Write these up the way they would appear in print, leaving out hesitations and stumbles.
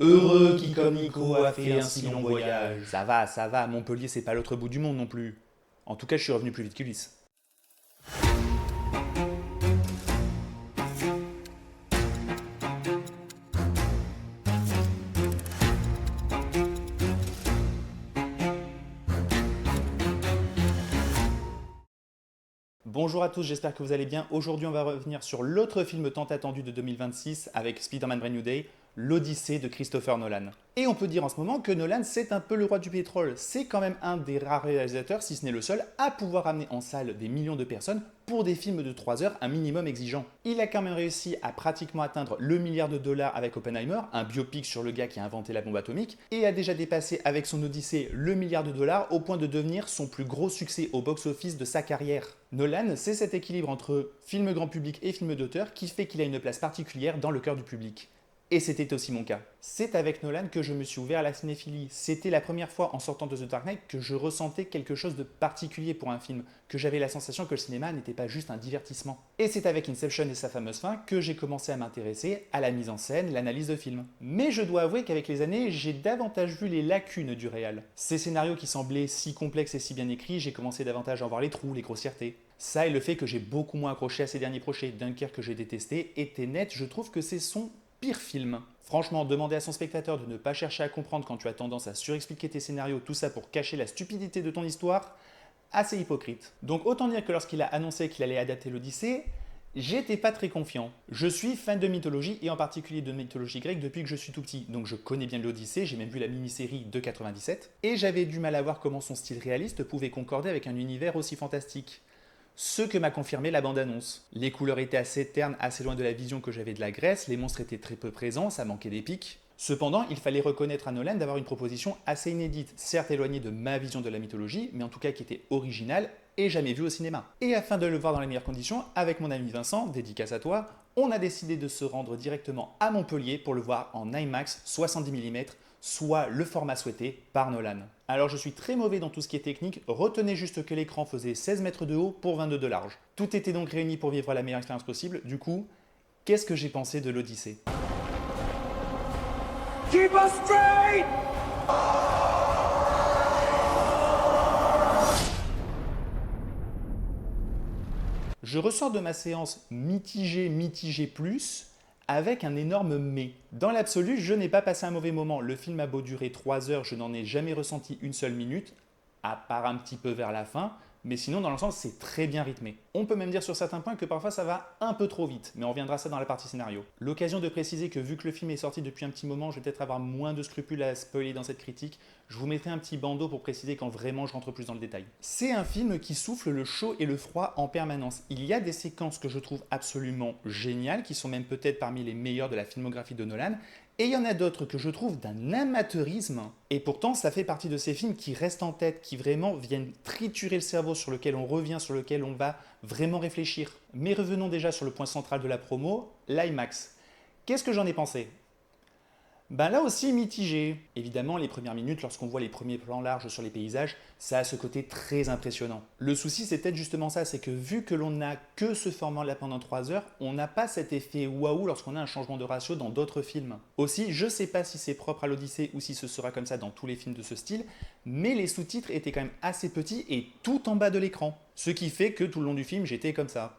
Heureux qui comme Nico a fait un si long voyage. Ça va, Montpellier c'est pas l'autre bout du monde non plus. En tout cas, je suis revenu plus vite qu'Ulysse. Bonjour à tous, j'espère que vous allez bien. Aujourd'hui, on va revenir sur l'autre film tant attendu de 2026 avec Spider-Man Brand New Day, l'Odyssée de Christopher Nolan. Et on peut dire en ce moment que Nolan, c'est un peu le roi du pétrole. C'est quand même un des rares réalisateurs, si ce n'est le seul, à pouvoir amener en salle des millions de personnes pour des films de 3 heures, un minimum exigeant. Il a quand même réussi à pratiquement atteindre le milliard de dollars avec Oppenheimer, un biopic sur le gars qui a inventé la bombe atomique, et a déjà dépassé avec son Odyssée le milliard de dollars au point de devenir son plus gros succès au box-office de sa carrière. Nolan, c'est cet équilibre entre film grand public et film d'auteur qui fait qu'il a une place particulière dans le cœur du public. Et c'était aussi mon cas. C'est avec Nolan que je me suis ouvert à la cinéphilie. C'était la première fois en sortant de The Dark Knight que je ressentais quelque chose de particulier pour un film, que j'avais la sensation que le cinéma n'était pas juste un divertissement. Et c'est avec Inception et sa fameuse fin que j'ai commencé à m'intéresser à la mise en scène, l'analyse de films. Mais je dois avouer qu'avec les années, j'ai davantage vu les lacunes du réal. Ces scénarios qui semblaient si complexes et si bien écrits, j'ai commencé davantage à en voir les trous, les grossièretés. Ça et le fait que j'ai beaucoup moins accroché à ces derniers projets. Dunkerque que j'ai détesté, et Tenet, je trouve que c'est son pire film. Franchement, demander à son spectateur de ne pas chercher à comprendre quand tu as tendance à surexpliquer tes scénarios, tout ça pour cacher la stupidité de ton histoire, assez hypocrite. Donc autant dire que lorsqu'il a annoncé qu'il allait adapter l'Odyssée, j'étais pas très confiant. Je suis fan de mythologie et en particulier de mythologie grecque depuis que je suis tout petit, donc je connais bien l'Odyssée, j'ai même vu la mini-série de 97, et j'avais du mal à voir comment son style réaliste pouvait concorder avec un univers aussi fantastique. Ce que m'a confirmé la bande-annonce. Les couleurs étaient assez ternes, assez loin de la vision que j'avais de la Grèce, les monstres étaient très peu présents, ça manquait d'épique. Cependant, il fallait reconnaître à Nolan d'avoir une proposition assez inédite, certes éloignée de ma vision de la mythologie, mais en tout cas qui était originale et jamais vue au cinéma. Et afin de le voir dans les meilleures conditions, avec mon ami Vincent, dédicace à toi, on a décidé de se rendre directement à Montpellier pour le voir en IMAX 70 mm, soit le format souhaité par Nolan. Alors je suis très mauvais dans tout ce qui est technique, retenez juste que l'écran faisait 16 mètres de haut pour 22 de large. Tout était donc réuni pour vivre la meilleure expérience possible, du coup, qu'est-ce que j'ai pensé de l'Odyssée? Keep us straight! Je ressors de ma séance mitigé plus, avec un énorme mais. Dans l'absolu, je n'ai pas passé un mauvais moment. Le film a beau durer 3 heures, je n'en ai jamais ressenti une seule minute, à part un petit peu vers la fin, mais sinon dans l'ensemble c'est très bien rythmé. On peut même dire sur certains points que parfois ça va un peu trop vite, mais on reviendra à ça dans la partie scénario. L'occasion de préciser que vu que le film est sorti depuis un petit moment, je vais peut-être avoir moins de scrupules à spoiler dans cette critique, je vous mettrai un petit bandeau pour préciser quand vraiment je rentre plus dans le détail. C'est un film qui souffle le chaud et le froid en permanence. Il y a des séquences que je trouve absolument géniales, qui sont même peut-être parmi les meilleures de la filmographie de Nolan, et il y en a d'autres que je trouve d'un amateurisme. Et pourtant, ça fait partie de ces films qui restent en tête, qui vraiment viennent triturer le cerveau, sur lequel on revient, sur lequel on va vraiment réfléchir. Mais revenons déjà sur le point central de la promo, l'IMAX. Qu'est-ce que j'en ai pensé? Ben là aussi mitigé. Évidemment, les premières minutes, lorsqu'on voit les premiers plans larges sur les paysages, ça a ce côté très impressionnant. Le souci, c'est peut-être justement ça, c'est que vu que l'on n'a que ce format-là pendant 3 heures, on n'a pas cet effet waouh lorsqu'on a un changement de ratio dans d'autres films. Aussi, je sais pas si c'est propre à l'Odyssée ou si ce sera comme ça dans tous les films de ce style, mais les sous-titres étaient quand même assez petits et tout en bas de l'écran. Ce qui fait que tout le long du film, j'étais comme ça.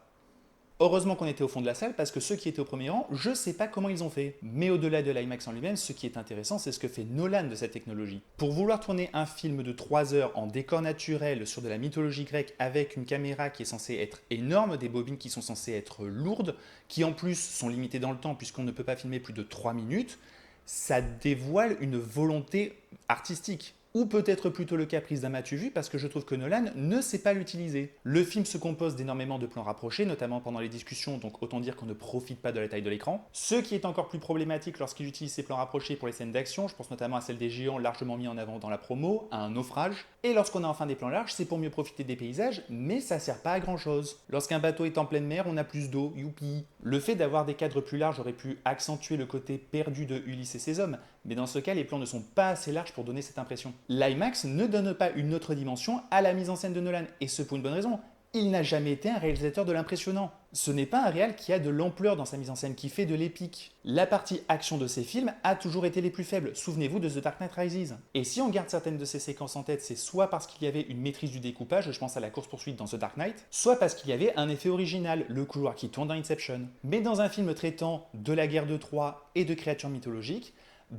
Heureusement qu'on était au fond de la salle parce que ceux qui étaient au premier rang, je ne sais pas comment ils ont fait. Mais au-delà de l'IMAX en lui-même, ce qui est intéressant, c'est ce que fait Nolan de cette technologie. Pour vouloir tourner un film de 3 heures en décor naturel sur de la mythologie grecque avec une caméra qui est censée être énorme, des bobines qui sont censées être lourdes, qui en plus sont limitées dans le temps puisqu'on ne peut pas filmer plus de 3 minutes, ça dévoile une volonté artistique. Ou peut-être plutôt le caprice d'un matu vu parce que je trouve que Nolan ne sait pas l'utiliser. Le film se compose d'énormément de plans rapprochés, notamment pendant les discussions, donc autant dire qu'on ne profite pas de la taille de l'écran. Ce qui est encore plus problématique lorsqu'il utilise ces plans rapprochés pour les scènes d'action, je pense notamment à celle des géants largement mis en avant dans la promo, à un naufrage. Et lorsqu'on a enfin des plans larges, c'est pour mieux profiter des paysages, mais ça sert pas à grand chose. Lorsqu'un bateau est en pleine mer, on a plus d'eau, youpi. Le fait d'avoir des cadres plus larges aurait pu accentuer le côté perdu de Ulysse et ses hommes, mais dans ce cas, les plans ne sont pas assez larges pour donner cette impression. L'IMAX ne donne pas une autre dimension à la mise en scène de Nolan, et ce pour une bonne raison. Il n'a jamais été un réalisateur de l'impressionnant. Ce n'est pas un réal qui a de l'ampleur dans sa mise en scène, qui fait de l'épique. La partie action de ses films a toujours été les plus faibles. Souvenez-vous de The Dark Knight Rises. Et si on garde certaines de ces séquences en tête, c'est soit parce qu'il y avait une maîtrise du découpage, je pense à la course-poursuite dans The Dark Knight, soit parce qu'il y avait un effet original, le couloir qui tourne dans Inception. Mais dans un film traitant de la guerre de Troie et de créatures mythologiques,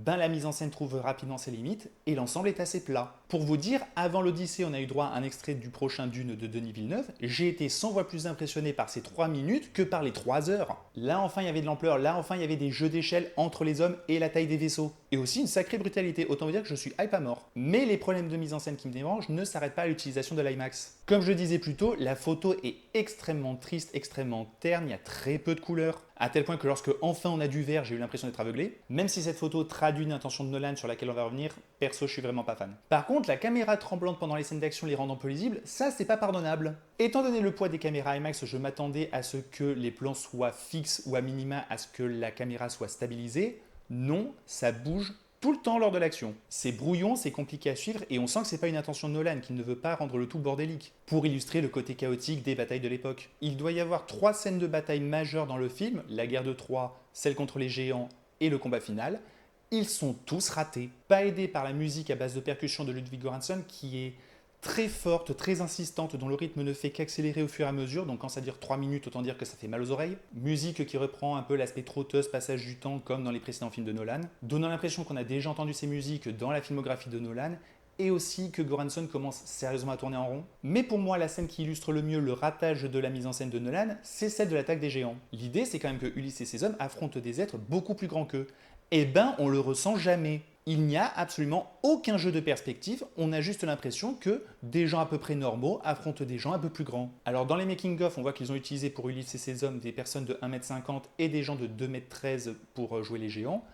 la mise en scène trouve rapidement ses limites et l'ensemble est assez plat. Pour vous dire, avant l'Odyssée, on a eu droit à un extrait du prochain Dune de Denis Villeneuve. J'ai été 100 fois plus impressionné par ces 3 minutes que par les 3 heures. Là enfin il y avait de l'ampleur, là enfin il y avait des jeux d'échelle entre les hommes et la taille des vaisseaux. Et aussi une sacrée brutalité, autant vous dire que je suis hype à mort. Mais les problèmes de mise en scène qui me dérangent ne s'arrêtent pas à l'utilisation de l'IMAX. Comme je le disais plus tôt, la photo est extrêmement triste, extrêmement terne, il y a très peu de couleurs. À tel point que lorsque enfin on a du vert, j'ai eu l'impression d'être aveuglé. Même si cette photo traduit une intention de Nolan sur laquelle on va revenir, perso je suis vraiment pas fan. Par contre, la caméra tremblante pendant les scènes d'action les rendant peu lisibles, ça c'est pas pardonnable. Étant donné le poids des caméras IMAX, je m'attendais à ce que les plans soient fixes ou à minima à ce que la caméra soit stabilisée. Non, ça bouge tout le temps lors de l'action. C'est brouillon, c'est compliqué à suivre et on sent que c'est pas une intention de Nolan qui ne veut pas rendre le tout bordélique. Pour illustrer le côté chaotique des batailles de l'époque. Il doit y avoir 3 scènes de bataille majeures dans le film, la guerre de Troie, celle contre les géants et le combat final. Ils sont tous ratés. Pas aidés par la musique à base de percussions de Ludwig Göransson qui est très forte, très insistante, dont le rythme ne fait qu'accélérer au fur et à mesure, donc quand ça dure 3 minutes, autant dire que ça fait mal aux oreilles. Musique qui reprend un peu l'aspect trotteuse, passage du temps, comme dans les précédents films de Nolan, donnant l'impression qu'on a déjà entendu ces musiques dans la filmographie de Nolan, et aussi que Göransson commence sérieusement à tourner en rond. Mais pour moi, la scène qui illustre le mieux le ratage de la mise en scène de Nolan, c'est celle de l'attaque des géants. L'idée, c'est quand même que Ulysse et ses hommes affrontent des êtres beaucoup plus grands qu'eux. Eh ben, on le ressent jamais. Il n'y a absolument aucun jeu de perspective, on a juste l'impression que des gens à peu près normaux affrontent des gens un peu plus grands. Alors dans les making-of, on voit qu'ils ont utilisé pour Ulysse et ses hommes des personnes de 1m50 et des gens de 2m13 pour jouer les géants.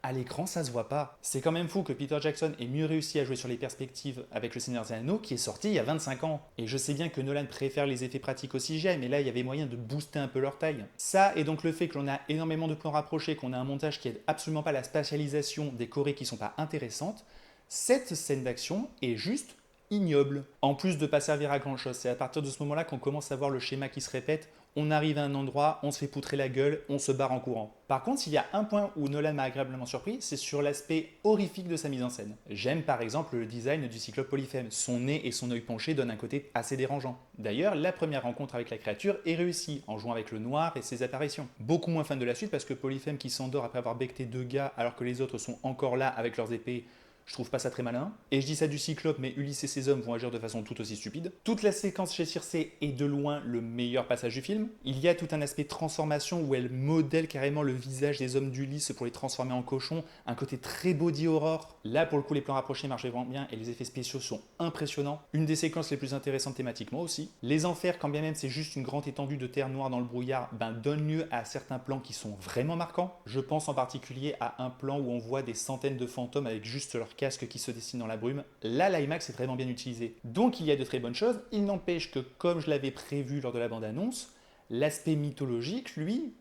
À l'écran, ça se voit pas. C'est quand même fou que Peter Jackson ait mieux réussi à jouer sur les perspectives avec Le Seigneur des Anneaux qui est sorti il y a 25 ans. Et je sais bien que Nolan préfère les effets pratiques au CGI, mais là, il y avait moyen de booster un peu leur taille. Ça, et donc le fait que l'on a énormément de plans rapprochés, qu'on a un montage qui aide absolument pas à la spatialisation des chorés qui sont pas intéressantes, cette scène d'action est juste ignoble. En plus de pas servir à grand chose, c'est à partir de ce moment-là qu'on commence à voir le schéma qui se répète. On arrive à un endroit, on se fait poutrer la gueule, on se barre en courant. Par contre, s'il y a un point où Nolan m'a agréablement surpris, c'est sur l'aspect horrifique de sa mise en scène. J'aime par exemple le design du cyclope Polyphème. Son nez et son œil penché donnent un côté assez dérangeant. D'ailleurs, la première rencontre avec la créature est réussie, en jouant avec le noir et ses apparitions. Beaucoup moins fan de la suite parce que Polyphème qui s'endort après avoir becqueté 2 gars alors que les autres sont encore là avec leurs épées, je trouve pas ça très malin. Et je dis ça du Cyclope, mais Ulysse et ses hommes vont agir de façon tout aussi stupide. Toute la séquence chez Circé est de loin le meilleur passage du film. Il y a tout un aspect transformation où elle modèle carrément le visage des hommes d'Ulysse pour les transformer en cochons. Un côté très body horror. Là, pour le coup, les plans rapprochés marchent vraiment bien et les effets spéciaux sont impressionnants. Une des séquences les plus intéressantes thématiquement aussi. Les enfers, quand bien même c'est juste une grande étendue de terre noire dans le brouillard, donnent lieu à certains plans qui sont vraiment marquants. Je pense en particulier à un plan où on voit des centaines de fantômes avec juste leur casque qui se dessine dans la brume. Là, l'IMAX est vraiment bien utilisé. Donc il y a de très bonnes choses. Il n'empêche que, comme je l'avais prévu lors de la bande-annonce, l'aspect mythologique, lui,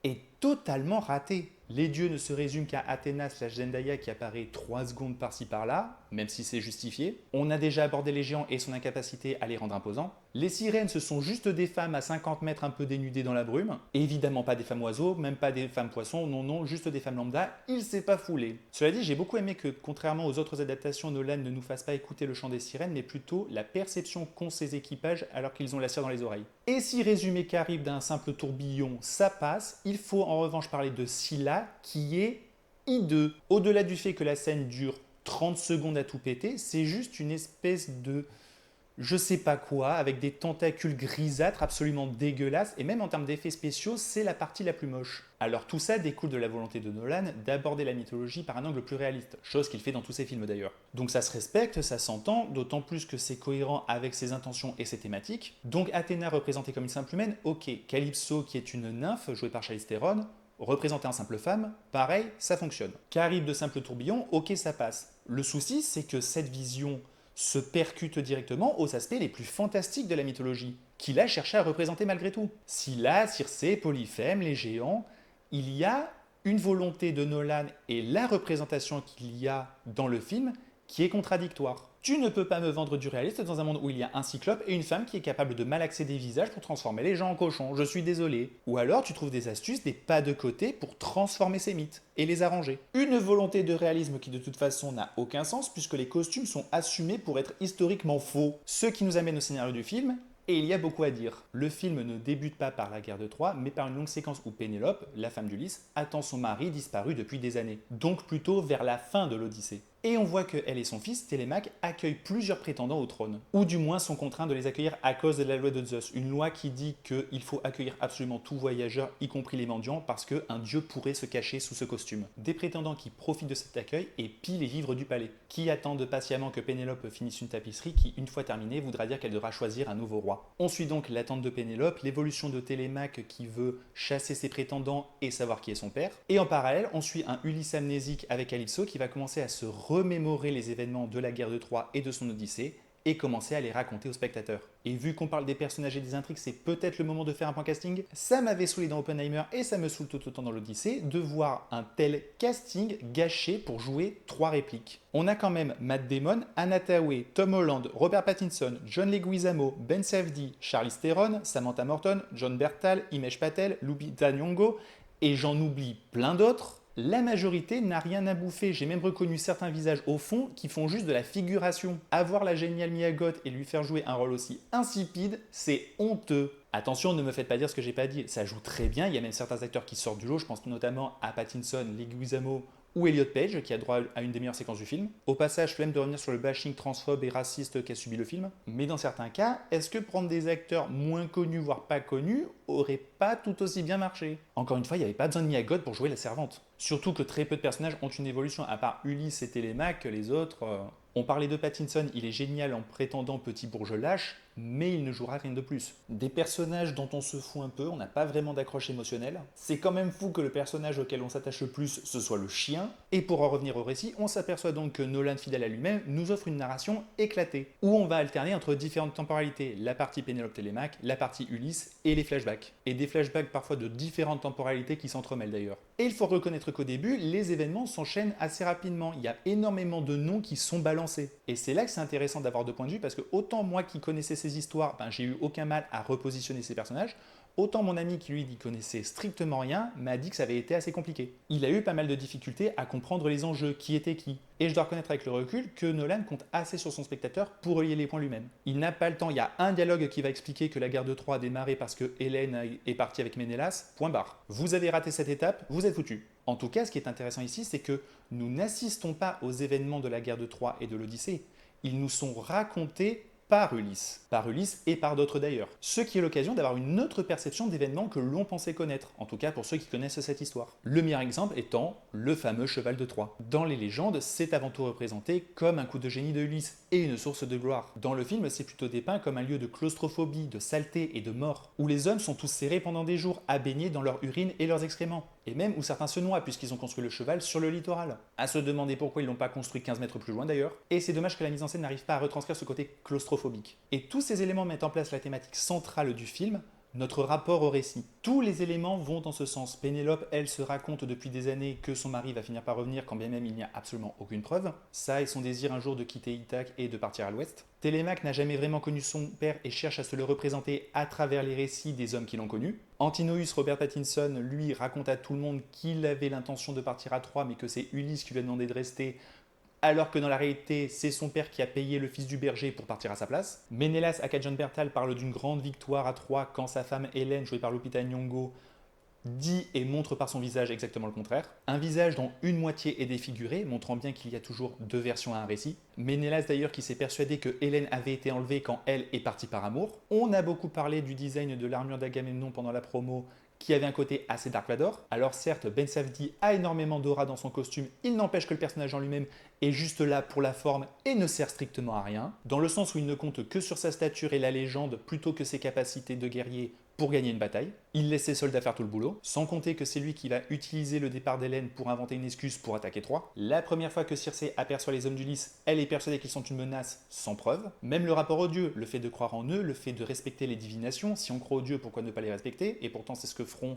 est totalement raté. Les dieux ne se résument qu'à Athéna / Zendaya qui apparaît 3 secondes par-ci par-là, même si c'est justifié. On a déjà abordé les géants et son incapacité à les rendre imposants. Les sirènes, ce sont juste des femmes à 50 mètres un peu dénudées dans la brume. Évidemment pas des femmes oiseaux, même pas des femmes poissons, non, juste des femmes lambda. Il s'est pas foulé. Cela dit, j'ai beaucoup aimé que, contrairement aux autres adaptations, Nolan ne nous fasse pas écouter le chant des sirènes, mais plutôt la perception qu'ont ces équipages alors qu'ils ont la cire dans les oreilles. Et si résumer Carib d'un simple tourbillon, ça passe, il faut en revanche parler de Scylla, qui est hideux. Au-delà du fait que la scène dure 30 secondes à tout péter, c'est juste une espèce de je sais pas quoi, avec des tentacules grisâtres absolument dégueulasses, et même en termes d'effets spéciaux, c'est la partie la plus moche. Alors tout ça découle de la volonté de Nolan d'aborder la mythologie par un angle plus réaliste, chose qu'il fait dans tous ses films d'ailleurs. Donc ça se respecte, ça s'entend, d'autant plus que c'est cohérent avec ses intentions et ses thématiques. Donc Athéna représentée comme une simple humaine, ok. Calypso qui est une nymphe, jouée par Charlize Theron, représentée en simple femme, pareil, ça fonctionne. Caribe de simple tourbillon, ok, ça passe. Le souci, c'est que cette vision se percute directement aux aspects les plus fantastiques de la mythologie, qu'il a cherché à représenter malgré tout. Scylla, Circé, Polyphème, les géants, il y a une volonté de Nolan et la représentation qu'il y a dans le film qui est contradictoire. Tu ne peux pas me vendre du réaliste dans un monde où il y a un cyclope et une femme qui est capable de malaxer des visages pour transformer les gens en cochons, je suis désolé. Ou alors tu trouves des astuces, des pas de côté pour transformer ces mythes et les arranger. Une volonté de réalisme qui de toute façon n'a aucun sens puisque les costumes sont assumés pour être historiquement faux. Ce qui nous amène au scénario du film. Et il y a beaucoup à dire. Le film ne débute pas par la guerre de Troie, mais par une longue séquence où Pénélope, la femme d'Ulysse, attend son mari disparu depuis des années. Donc plutôt vers la fin de l'Odyssée. Et on voit qu'elle et son fils, Télémaque, accueillent plusieurs prétendants au trône. Ou du moins sont contraints de les accueillir à cause de la loi de Zeus. Une loi qui dit qu'il faut accueillir absolument tout voyageur, y compris les mendiants, parce qu'un dieu pourrait se cacher sous ce costume. Des prétendants qui profitent de cet accueil et pillent les vivres du palais. Qui attendent patiemment que Pénélope finisse une tapisserie qui, une fois terminée, voudra dire qu'elle devra choisir un nouveau roi. On suit donc l'attente de Pénélope, l'évolution de Télémaque qui veut chasser ses prétendants et savoir qui est son père. Et en parallèle, on suit un Ulysse amnésique avec Calypso qui va commencer à se remémorer les événements de la guerre de Troie et de son Odyssée et commencer à les raconter aux spectateurs. Et vu qu'on parle des personnages et des intrigues, c'est peut-être le moment de faire un point casting. Ça m'avait saoulé dans Oppenheimer et ça me saoule tout autant dans l'Odyssée de voir un tel casting gâché pour jouer 3 répliques. On a quand même Matt Damon, Anna Thaoué, Tom Holland, Robert Pattinson, John Leguizamo, Ben Safdie, Charlize Theron, Samantha Morton, John Bertal, Himesh Patel, Lupita Nyong'o et j'en oublie plein d'autres. La majorité n'a rien à bouffer, j'ai même reconnu certains visages au fond qui font juste de la figuration. Avoir la géniale Mia Goth et lui faire jouer un rôle aussi insipide, c'est honteux. Attention, ne me faites pas dire ce que j'ai pas dit, ça joue très bien, il y a même certains acteurs qui sortent du lot, je pense notamment à Pattinson, Leguizamo ou Elliot Page, qui a droit à une des meilleures séquences du film. Au passage, flemme de revenir sur le bashing transphobe et raciste qu'a subi le film. Mais dans certains cas, est-ce que prendre des acteurs moins connus, voire pas connus, aurait pas tout aussi bien marché? Encore une fois, il n'y avait pas besoin de Mia Goth pour jouer la servante. Surtout que très peu de personnages ont une évolution, à part Ulysse et Télémaque, les autres... On parlait de Pattinson, il est génial en prétendant petit bourgeois lâche, mais il ne jouera rien de plus. Des personnages dont on se fout un peu, on n'a pas vraiment d'accroche émotionnelle. C'est quand même fou que le personnage auquel on s'attache le plus, ce soit le chien. Et pour en revenir au récit, on s'aperçoit donc que Nolan, fidèle à lui-même, nous offre une narration éclatée, où on va alterner entre différentes temporalités, la partie Pénélope Télémaque, la partie Ulysse et les flashbacks. Et des flashbacks parfois de différentes temporalités qui s'entremêlent d'ailleurs. Et il faut reconnaître qu'au début, les événements s'enchaînent assez rapidement. Il y a énormément de noms qui sont balancés. Et c'est là que c'est intéressant d'avoir 2 points de vue, parce que autant moi qui connaissais ces histoires, j'ai eu aucun mal à repositionner ces personnages, autant mon ami qui lui n'y connaissait strictement rien m'a dit que ça avait été assez compliqué. Il a eu pas mal de difficultés à comprendre les enjeux, qui était qui. Et je dois reconnaître avec le recul que Nolan compte assez sur son spectateur pour relier les points lui-même. Il n'a pas le temps, il y a un dialogue qui va expliquer que la guerre de Troie a démarré parce que Hélène est partie avec Ménélas, point barre. Vous avez raté cette étape, vous êtes foutu. En tout cas, ce qui est intéressant ici, c'est que nous n'assistons pas aux événements de la guerre de Troie et de l'Odyssée. Ils nous sont racontés par Ulysse et par d'autres d'ailleurs. Ce qui est l'occasion d'avoir une autre perception d'événements que l'on pensait connaître, en tout cas pour ceux qui connaissent cette histoire. Le meilleur exemple étant le fameux cheval de Troie. Dans les légendes, c'est avant tout représenté comme un coup de génie de Ulysse et une source de gloire. Dans le film, c'est plutôt dépeint comme un lieu de claustrophobie, de saleté et de mort, où les hommes sont tous serrés pendant des jours, à baigner dans leur urine et leurs excréments. Et même où certains se noient puisqu'ils ont construit le cheval sur le littoral. À se demander pourquoi ils l'ont pas construit 15 mètres plus loin d'ailleurs. Et c'est dommage que la mise en scène n'arrive pas à retranscrire ce côté claustrophobique. Et tous ces éléments mettent en place la thématique centrale du film, notre rapport au récit. Tous les éléments vont dans ce sens. Pénélope, elle, se raconte depuis des années que son mari va finir par revenir quand bien même il n'y a absolument aucune preuve. Ça et son désir un jour de quitter Ithaque et de partir à l'ouest. Télémaque n'a jamais vraiment connu son père et cherche à se le représenter à travers les récits des hommes qui l'ont connu. Antinoüs, Robert Pattinson, lui, raconte à tout le monde qu'il avait l'intention de partir à Troie mais que c'est Ulysse qui lui a demandé de rester, alors que dans la réalité, c'est son père qui a payé le fils du berger pour partir à sa place. Ménélas, aka John Bertal, parle d'une grande victoire à Troie quand sa femme Hélène, jouée par Lupita Nyong'o, dit et montre par son visage exactement le contraire. Un visage dont une moitié est défigurée, montrant bien qu'il y a toujours 2 versions à un récit. Ménélas d'ailleurs qui s'est persuadé que Hélène avait été enlevée quand elle est partie par amour. On a beaucoup parlé du design de l'armure d'Agamemnon pendant la promo, qui avait un côté assez Dark Vador. Alors certes, Ben Safdie a énormément d'aura dans son costume, il n'empêche que le personnage en lui-même est juste là pour la forme et ne sert strictement à rien, dans le sens où il ne compte que sur sa stature et la légende plutôt que ses capacités de guerrier pour gagner une bataille. Il laisse ses soldats faire tout le boulot, sans compter que c'est lui qui va utiliser le départ d'Hélène pour inventer une excuse pour attaquer Troie. La première fois que Circé aperçoit les hommes d'Ulysse, elle est persuadée qu'ils sont une menace sans preuve. Même le rapport aux dieux, le fait de croire en eux, le fait de respecter les divinations, si on croit aux dieux, pourquoi ne pas les respecter? Et pourtant c'est ce que feront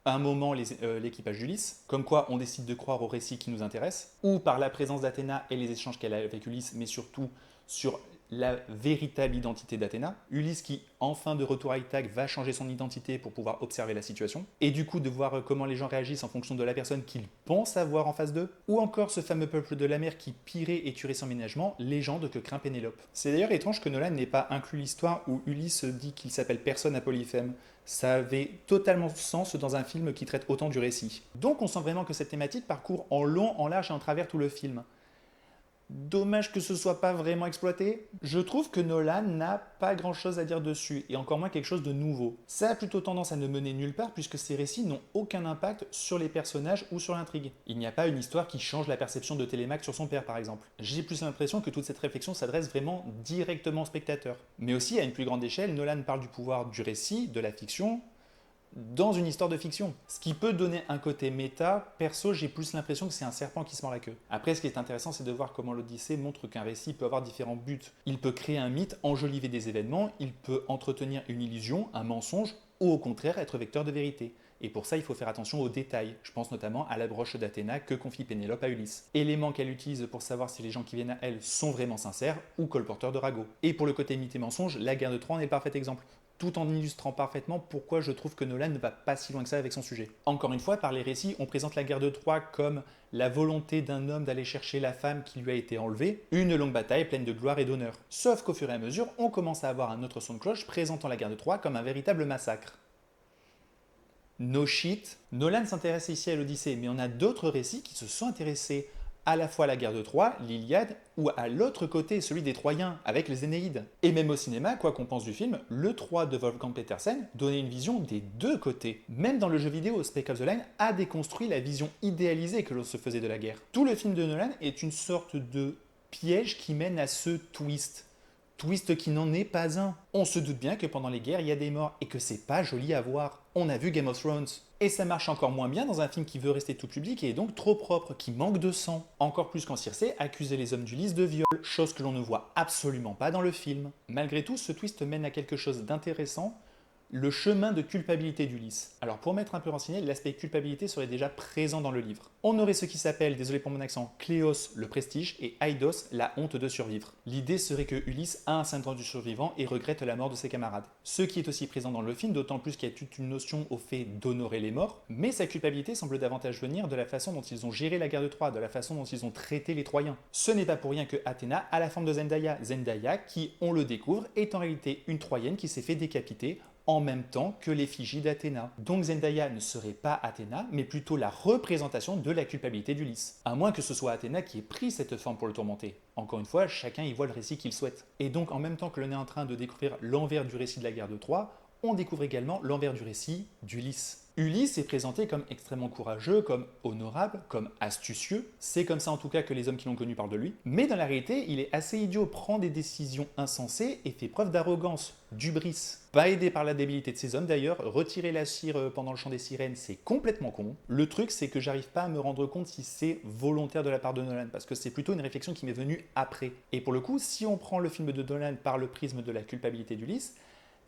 à un moment l'équipage d'Ulysse, comme quoi on décide de croire au récit qui nous intéresse, ou par la présence d'Athéna et les échanges qu'elle a avec Ulysse, mais surtout sur la véritable identité d'Athéna. Ulysse qui, enfin de retour à Ithaque, va changer son identité pour pouvoir observer la situation, et du coup de voir comment les gens réagissent en fonction de la personne qu'ils pensent avoir en face d'eux, ou encore ce fameux peuple de la mer qui pirait et tuerait sans ménagement, légende que craint Pénélope. C'est d'ailleurs étrange que Nolan n'ait pas inclus l'histoire où Ulysse dit qu'il s'appelle personne à Polyphème. Ça avait totalement sens dans un film qui traite autant du récit. Donc on sent vraiment que cette thématique parcourt en long, en large et en travers tout le film. Dommage que ce soit pas vraiment exploité. Je trouve que Nolan n'a pas grand chose à dire dessus, et encore moins quelque chose de nouveau. Ça a plutôt tendance à ne mener nulle part puisque ces récits n'ont aucun impact sur les personnages ou sur l'intrigue. Il n'y a pas une histoire qui change la perception de Télémaque sur son père par exemple. J'ai plus l'impression que toute cette réflexion s'adresse vraiment directement au spectateur. Mais aussi à une plus grande échelle, Nolan parle du pouvoir du récit, de la fiction, dans une histoire de fiction. Ce qui peut donner un côté méta, perso j'ai plus l'impression que c'est un serpent qui se mord la queue. Après ce qui est intéressant c'est de voir comment l'Odyssée montre qu'un récit peut avoir différents buts. Il peut créer un mythe, enjoliver des événements, il peut entretenir une illusion, un mensonge, ou au contraire être vecteur de vérité. Et pour ça, il faut faire attention aux détails. Je pense notamment à la broche d'Athéna que confie Pénélope à Ulysse. Élément qu'elle utilise pour savoir si les gens qui viennent à elle sont vraiment sincères ou colporteurs de ragots. Et pour le côté mythe et mensonge, la guerre de Troie en est le parfait exemple, tout en illustrant parfaitement pourquoi je trouve que Nolan ne va pas si loin que ça avec son sujet. Encore une fois, par les récits, on présente la guerre de Troie comme la volonté d'un homme d'aller chercher la femme qui lui a été enlevée, une longue bataille pleine de gloire et d'honneur. Sauf qu'au fur et à mesure, on commence à avoir un autre son de cloche présentant la guerre de Troie comme un véritable massacre. No shit. Nolan s'intéresse ici à l'Odyssée, mais on a d'autres récits qui se sont intéressés à la fois à la guerre de Troie, l'Iliade, ou à l'autre côté, celui des Troyens, avec les Énéides. Et même au cinéma, quoi qu'on pense du film, le Troie de Wolfgang Petersen donnait une vision des deux côtés. Même dans le jeu vidéo, Spec Ops The Line a déconstruit la vision idéalisée que l'on se faisait de la guerre. Tout le film de Nolan est une sorte de piège qui mène à ce twist. Twist qui n'en est pas un. On se doute bien que pendant les guerres, il y a des morts et que c'est pas joli à voir. On a vu Game of Thrones. Et ça marche encore moins bien dans un film qui veut rester tout public et est donc trop propre, qui manque de sang. Encore plus quand Circé accusait les hommes d'Ulysse de viol, chose que l'on ne voit absolument pas dans le film. Malgré tout, ce twist mène à quelque chose d'intéressant, le chemin de culpabilité d'Ulysse. Alors pour m'être un peu renseigné, l'aspect culpabilité serait déjà présent dans le livre. On aurait ce qui s'appelle, désolé pour mon accent, Cléos, le prestige, et Aidos, la honte de survivre. L'idée serait que Ulysse a un syndrome du survivant et regrette la mort de ses camarades. Ce qui est aussi présent dans le film, d'autant plus qu'il y a toute une notion au fait d'honorer les morts, mais sa culpabilité semble davantage venir de la façon dont ils ont géré la guerre de Troie, de la façon dont ils ont traité les Troyens. Ce n'est pas pour rien que Athéna a la forme de Zendaya. Zendaya qui, on le découvre, est en réalité une Troyenne qui s'est fait décapiter en même temps que l'effigie d'Athéna. Donc Zendaya ne serait pas Athéna, mais plutôt la représentation de la culpabilité d'Ulysse. À moins que ce soit Athéna qui ait pris cette forme pour le tourmenter. Encore une fois, chacun y voit le récit qu'il souhaite. Et donc en même temps que l'on est en train de découvrir l'envers du récit de la guerre de Troie, on découvre également l'envers du récit d'Ulysse. Ulysse est présenté comme extrêmement courageux, comme honorable, comme astucieux. C'est comme ça en tout cas que les hommes qui l'ont connu parlent de lui. Mais dans la réalité, il est assez idiot, prend des décisions insensées et fait preuve d'arrogance, d'hubris. Pas aidé par la débilité de ses hommes d'ailleurs, retirer la cire pendant le chant des sirènes, c'est complètement con. Le truc, c'est que j'arrive pas à me rendre compte si c'est volontaire de la part de Nolan, parce que c'est plutôt une réflexion qui m'est venue après. Et pour le coup, si on prend le film de Nolan par le prisme de la culpabilité d'Ulysse,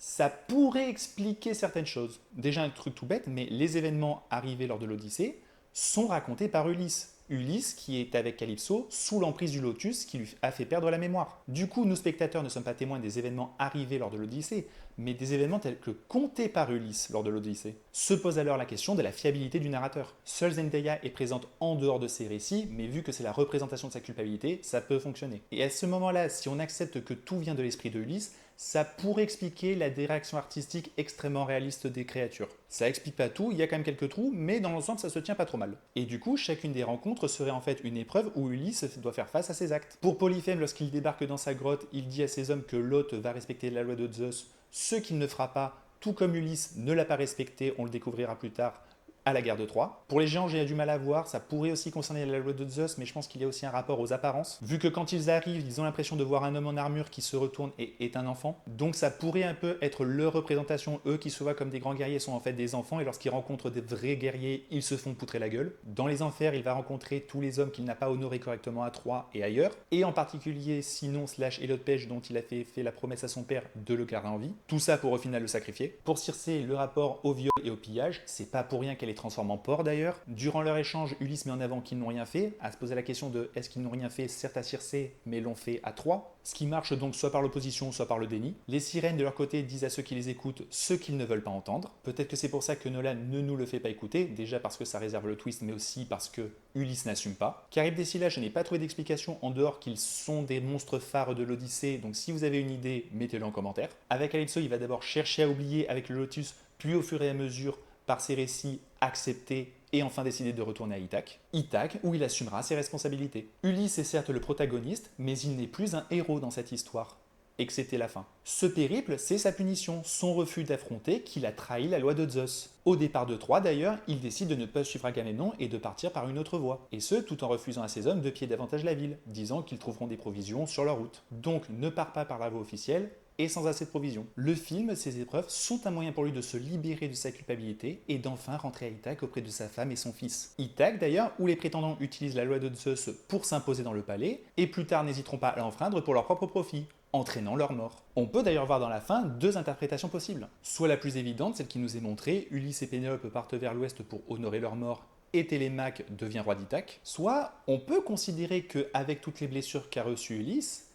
ça pourrait expliquer certaines choses. Déjà un truc tout bête, mais les événements arrivés lors de l'Odyssée sont racontés par Ulysse. Ulysse qui est avec Calypso sous l'emprise du Lotus qui lui a fait perdre la mémoire. Du coup, nous spectateurs ne sommes pas témoins des événements arrivés lors de l'Odyssée, mais des événements tels que comptés par Ulysse lors de l'Odyssée. Se pose alors la question de la fiabilité du narrateur. Seule Zendaya est présente en dehors de ces récits, mais vu que c'est la représentation de sa culpabilité, ça peut fonctionner. Et à ce moment-là, si on accepte que tout vient de l'esprit de Ulysse, ça pourrait expliquer la direction artistique extrêmement réaliste des créatures. Ça explique pas tout, il y a quand même quelques trous, mais dans l'ensemble ça se tient pas trop mal. Et du coup, chacune des rencontres serait en fait une épreuve où Ulysse doit faire face à ses actes. Pour Polyphème, lorsqu'il débarque dans sa grotte, il dit à ses hommes que l'hôte va respecter la loi de Zeus, ce qu'il ne fera pas, tout comme Ulysse ne l'a pas respecté, on le découvrira plus tard, à la guerre de Troie. Pour les géants, j'ai du mal à voir, ça pourrait aussi concerner la loi de Zeus, mais je pense qu'il y a aussi un rapport aux apparences. Vu que quand ils arrivent, ils ont l'impression de voir un homme en armure qui se retourne et est un enfant. Donc ça pourrait un peu être leur représentation, eux qui se voient comme des grands guerriers sont en fait des enfants, et lorsqu'ils rencontrent des vrais guerriers, ils se font poutrer la gueule. Dans les enfers, il va rencontrer tous les hommes qu'il n'a pas honorés correctement à Troie et ailleurs, et en particulier Sinon / Élopège dont il a fait la promesse à son père de le garder en vie. Tout ça pour au final le sacrifier. Pour Circé, le rapport au viol et au pillage, c'est pas pour rien qu'elle les transforme en porc d'ailleurs. Durant leur échange, Ulysse met en avant qu'ils n'ont rien fait, à se poser la question de est-ce qu'ils n'ont rien fait, certes à Circé, mais l'ont fait à Troie. Ce qui marche donc soit par l'opposition, soit par le déni. Les sirènes de leur côté disent à ceux qui les écoutent ce qu'ils ne veulent pas entendre. Peut-être que c'est pour ça que Nolan ne nous le fait pas écouter, déjà parce que ça réserve le twist, mais aussi parce que Ulysse n'assume pas. Charybde des Scylla, je n'ai pas trouvé d'explication en dehors qu'ils sont des monstres phares de l'Odyssée, donc si vous avez une idée, mettez-le en commentaire. Avec Calypso, il va d'abord chercher à oublier avec le Lotus, puis au fur et à mesure, par ses récits, accepter et enfin décider de retourner à Ithaque. Ithaque, où il assumera ses responsabilités. Ulysse est certes le protagoniste, mais il n'est plus un héros dans cette histoire. Et que c'était la fin. Ce périple, c'est sa punition, son refus d'affronter qu'il a trahi la loi de Zeus. Au départ de Troie d'ailleurs, il décide de ne pas suivre Agamemnon et de partir par une autre voie. Et ce, tout en refusant à ses hommes de piller davantage la ville, disant qu'ils trouveront des provisions sur leur route. Donc ne part pas par la voie officielle, et sans assez de provisions. Le film, ses épreuves, sont un moyen pour lui de se libérer de sa culpabilité et d'enfin rentrer à Ithaque auprès de sa femme et son fils. Ithaque d'ailleurs, où les prétendants utilisent la loi de Zeus pour s'imposer dans le palais, et plus tard n'hésiteront pas à l'enfreindre pour leur propre profit, entraînant leur mort. On peut d'ailleurs voir dans la fin deux interprétations possibles. Soit la plus évidente, celle qui nous est montrée, Ulysse et Pénélope partent vers l'ouest pour honorer leur mort, et Télémaque devient roi d'Ithaque. Soit on peut considérer qu'avec toutes les blessures qu'a reçues Ulysse,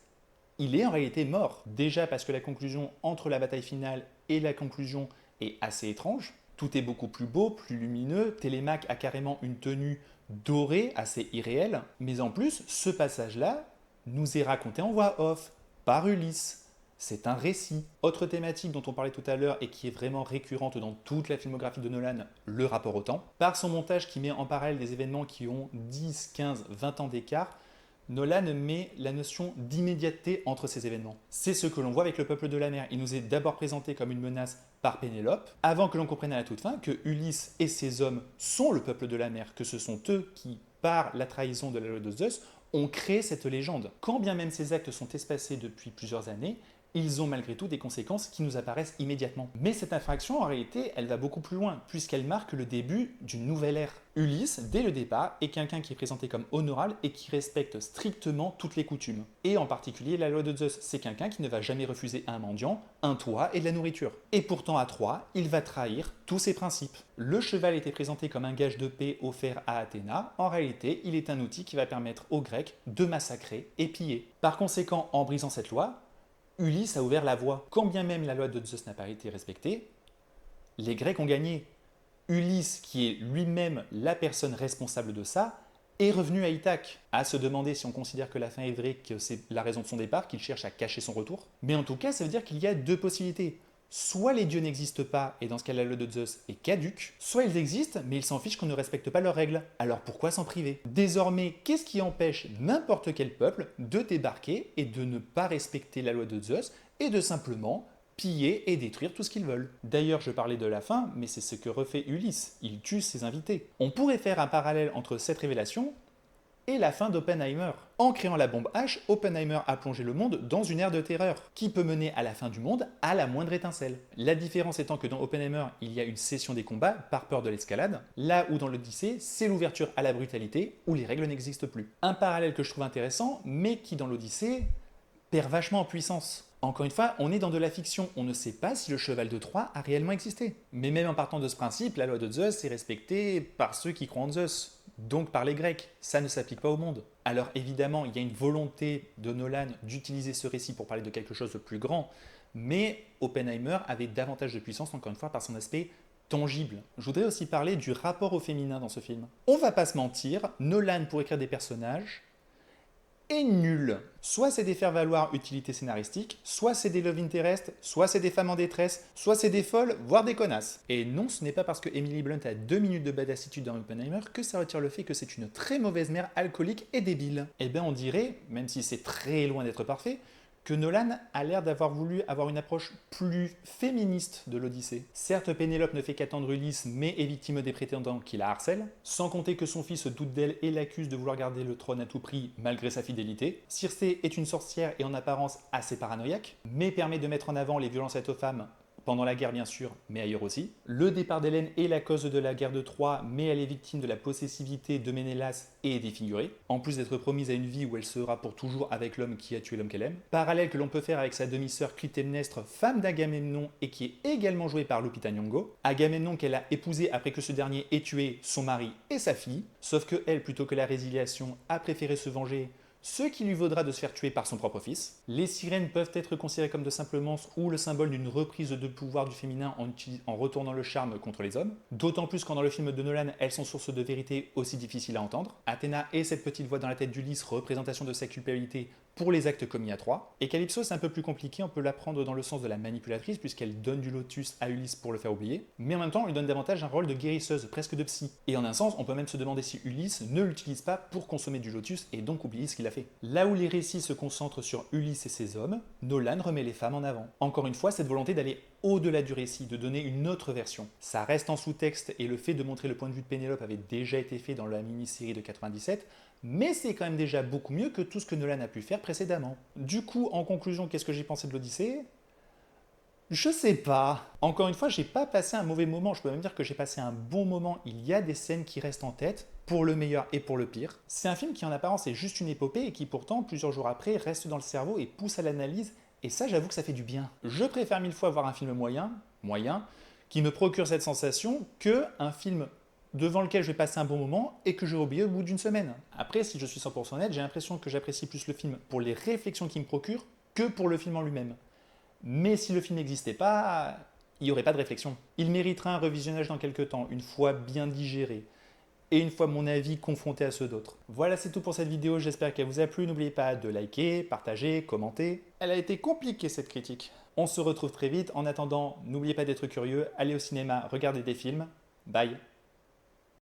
il est en réalité mort. Déjà parce que la conclusion entre la bataille finale et la conclusion est assez étrange. Tout est beaucoup plus beau, plus lumineux. Télémaque a carrément une tenue dorée, assez irréelle. Mais en plus, ce passage-là nous est raconté en voix off par Ulysse. C'est un récit. Autre thématique dont on parlait tout à l'heure et qui est vraiment récurrente dans toute la filmographie de Nolan, le rapport au temps. Par son montage qui met en parallèle des événements qui ont 10, 15, 20 ans d'écart, Nolan met la notion d'immédiateté entre ces événements. C'est ce que l'on voit avec le peuple de la mer. Il nous est d'abord présenté comme une menace par Pénélope, avant que l'on comprenne à la toute fin que Ulysse et ses hommes sont le peuple de la mer, que ce sont eux qui, par la trahison de la loi de Zeus, ont créé cette légende. Quand bien même ces actes sont espacés depuis plusieurs années, ils ont malgré tout des conséquences qui nous apparaissent immédiatement. Mais cette infraction, en réalité, elle va beaucoup plus loin, puisqu'elle marque le début d'une nouvelle ère. Ulysse, dès le départ, est quelqu'un qui est présenté comme honorable et qui respecte strictement toutes les coutumes. Et en particulier la loi de Zeus, c'est quelqu'un qui ne va jamais refuser à un mendiant un toit et de la nourriture. Et pourtant à Troie, il va trahir tous ses principes. Le cheval était présenté comme un gage de paix offert à Athéna. En réalité, il est un outil qui va permettre aux Grecs de massacrer et piller. Par conséquent, en brisant cette loi, Ulysse a ouvert la voie. Quand bien même la loi de Zeus n'a pas été respectée, les Grecs ont gagné. Ulysse, qui est lui-même la personne responsable de ça, est revenu à Ithaque. À se demander si on considère que la fin est vraie, que c'est la raison de son départ, qu'il cherche à cacher son retour. Mais en tout cas, ça veut dire qu'il y a deux possibilités. Soit les dieux n'existent pas, et dans ce cas la loi de Zeus est caduque, soit ils existent, mais ils s'en fichent qu'on ne respecte pas leurs règles. Alors pourquoi s'en priver? Désormais, qu'est-ce qui empêche n'importe quel peuple de débarquer et de ne pas respecter la loi de Zeus et de simplement piller et détruire tout ce qu'ils veulent? D'ailleurs, je parlais de la fin, mais c'est ce que refait Ulysse, il tue ses invités. On pourrait faire un parallèle entre cette révélation et la fin d'Oppenheimer. En créant la bombe H, Oppenheimer a plongé le monde dans une ère de terreur, qui peut mener à la fin du monde à la moindre étincelle. La différence étant que dans Oppenheimer, il y a une cession des combats par peur de l'escalade, là où dans l'Odyssée, c'est l'ouverture à la brutalité, où les règles n'existent plus. Un parallèle que je trouve intéressant, mais qui dans l'Odyssée perd vachement en puissance. Encore une fois, on est dans de la fiction, on ne sait pas si le cheval de Troie a réellement existé. Mais même en partant de ce principe, la loi de Zeus est respectée par ceux qui croient en Zeus, donc par les Grecs. Ça ne s'applique pas au monde. Alors évidemment, il y a une volonté de Nolan d'utiliser ce récit pour parler de quelque chose de plus grand, mais Oppenheimer avait davantage de puissance, encore une fois, par son aspect tangible. Je voudrais aussi parler du rapport au féminin dans ce film. On va pas se mentir, Nolan, pour écrire des personnages, est nul. Soit c'est des faire-valoir utilité scénaristique, soit c'est des love interest, soit c'est des femmes en détresse, soit c'est des folles, voire des connasses. Et non, ce n'est pas parce que Emily Blunt a 2 minutes de badassitude dans Oppenheimer que ça retire le fait que c'est une très mauvaise mère alcoolique et débile. Eh bien on dirait, même si c'est très loin d'être parfait, que Nolan a l'air d'avoir voulu avoir une approche plus féministe de l'Odyssée. Certes, Pénélope ne fait qu'attendre Ulysse, mais est victime des prétendants qui la harcèlent, sans compter que son fils doute d'elle et l'accuse de vouloir garder le trône à tout prix malgré sa fidélité. Circé est une sorcière et en apparence assez paranoïaque, mais permet de mettre en avant les violences faites aux femmes pendant la guerre bien sûr, mais ailleurs aussi. Le départ d'Hélène est la cause de la guerre de Troie, mais elle est victime de la possessivité de Ménélas et est défigurée, en plus d'être promise à une vie où elle sera pour toujours avec l'homme qui a tué l'homme qu'elle aime. Parallèle que l'on peut faire avec sa demi-sœur Clytemnestre, femme d'Agamemnon et qui est également jouée par Lupita Nyong'o. Agamemnon qu'elle a épousé après que ce dernier ait tué son mari et sa fille, sauf que elle, plutôt que la résiliation, a préféré se venger, ce qui lui vaudra de se faire tuer par son propre fils. Les sirènes peuvent être considérées comme de simples monstres ou le symbole d'une reprise de pouvoir du féminin en retournant le charme contre les hommes. D'autant plus quand dans le film de Nolan, elles sont source de vérité aussi difficile à entendre. Athéna est cette petite voix dans la tête d'Ulysse, représentation de sa culpabilité pour les actes commis à Troie. Et Calypso, c'est un peu plus compliqué, on peut la prendre dans le sens de la manipulatrice puisqu'elle donne du lotus à Ulysse pour le faire oublier, mais en même temps, on lui donne davantage un rôle de guérisseuse, presque de psy. Et en un sens, on peut même se demander si Ulysse ne l'utilise pas pour consommer du lotus et donc oublier ce qu'il a fait. Là où les récits se concentrent sur Ulysse et ses hommes, Nolan remet les femmes en avant. Encore une fois, cette volonté d'aller au-delà du récit, de donner une autre version. Ça reste en sous-texte et le fait de montrer le point de vue de Pénélope avait déjà été fait dans la mini-série de 97, mais c'est quand même déjà beaucoup mieux que tout ce que Nolan a pu faire précédemment. Du coup, en conclusion, qu'est-ce que j'ai pensé de l'Odyssée ? Je sais pas. Encore une fois, j'ai pas passé un mauvais moment, je peux même dire que j'ai passé un bon moment. Il y a des scènes qui restent en tête, pour le meilleur et pour le pire. C'est un film qui en apparence est juste une épopée et qui pourtant, plusieurs jours après, reste dans le cerveau et pousse à l'analyse, et ça j'avoue que ça fait du bien. Je préfère 1000 fois voir un film moyen, qui me procure cette sensation, que un film devant lequel je vais passer un bon moment et que je vais oublier au bout d'une semaine. Après, si je suis 100% honnête, j'ai l'impression que j'apprécie plus le film pour les réflexions qu'il me procure que pour le film en lui-même. Mais si le film n'existait pas, il n'y aurait pas de réflexion. Il mériterait un revisionnage dans quelques temps, une fois bien digéré, et une fois mon avis confronté à ceux d'autres. Voilà, c'est tout pour cette vidéo, j'espère qu'elle vous a plu. N'oubliez pas de liker, partager, commenter. Elle a été compliquée cette critique. On se retrouve très vite. En attendant, n'oubliez pas d'être curieux, allez au cinéma, regardez des films. Bye.